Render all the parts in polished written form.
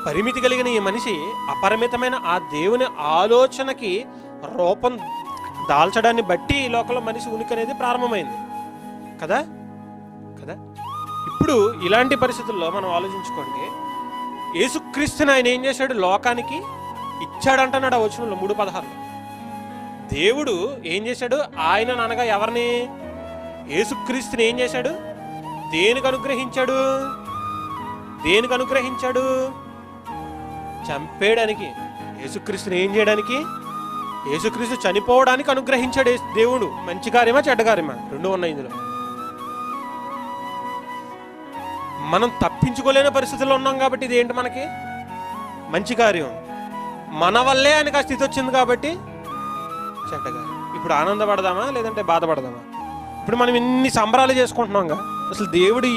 పరిమితి కలిగిన ఈ మనిషి అపరిమితమైన ఆ దేవుని ఆలోచనకి రూపం దాల్చడాన్ని బట్టి ఈ లోకంలో మనిషి ఉనికి అనేది ప్రారంభమైంది కదా కదా. ఇప్పుడు ఇలాంటి పరిస్థితుల్లో మనం ఆలోచించుకోండి, యేసుక్రీస్తుని ఆయన ఏం చేశాడు? లోకానికి ఇచ్చాడంటున్నాడు ఆ వచనంలో 3:16. దేవుడు ఏం చేశాడు? ఆయన అనగా ఎవరిని? యేసుక్రీస్తుని ఏం చేశాడు? దేనికి అనుగ్రహించాడు? దేనికి అనుగ్రహించాడు? చంపేయడానికి. యేసుక్రీస్తుని ఏం చేయడానికి? యేసుక్రీస్తు చనిపోవడానికి అనుగ్రహించాడు దేవుడు. మంచి కార్యమా చెడ్డ కార్యమా? రెండు ఉన్నాయి ఇందులో. మనం తప్పించుకోలేని పరిస్థితుల్లో ఉన్నాం కాబట్టి ఇది ఏంటి? మనకి మంచి కార్యం. మన వల్లే ఆయనకు ఆ స్థితి వచ్చింది కాబట్టి చెడ్డ కార్యం. ఇప్పుడు ఆనందపడదామా లేదంటే బాధపడదామా? ఇప్పుడు మనం ఇన్ని సంబరాలు చేసుకుంటున్నాంగా, అసలు దేవుడు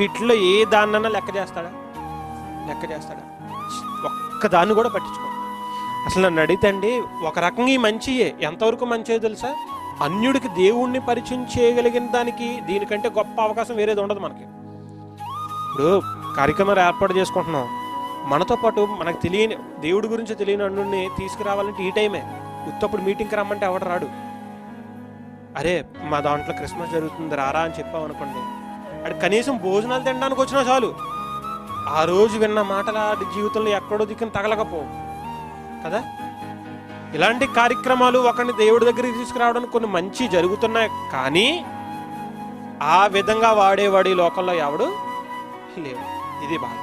వీటిలో ఏ దాన్నన్నా లెక్క చేస్తాడా? ఒక్కదాన్ని కూడా పట్టించుకో. అసలు నన్ను అడిగితే ఒక రకంగా ఈ మంచియే. ఎంతవరకు మంచియో తెలుసా? అన్యుడికి దేవుణ్ణి పరిచయం చేయగలిగిన దానికి దీనికంటే గొప్ప అవకాశం వేరేది ఉండదు మనకి. ఇప్పుడు కార్యక్రమాలు ఏర్పాటు చేసుకుంటున్నాం, మనతో పాటు మనకు తెలియని దేవుడి గురించి తెలియని అన్యుడిని తీసుకురావాలంటే ఈ టైమే. ఉత్తప్పుడు మీటింగ్కి రమ్మంటే ఎవడు రాడు. అరే మా దాంట్లో క్రిస్మస్ జరుగుతుంది రారా అని చెప్పావు అనుకోండి, అది కనీసం భోజనాలు తినడానికి వచ్చినా చాలు. ఆ రోజు విన్న మాటల జీవితంలో ఎక్కడో దిక్కుని తగలకపోవు కదా. ఇలాంటి కార్యక్రమాలు ఒకరిని దేవుడి దగ్గరికి తీసుకురావడానికి కొన్ని మంచి జరుగుతున్నాయి, కానీ ఆ విధంగా వాడేవాడి లోకంలో ఎవడు లేవు. ఇది బాధ.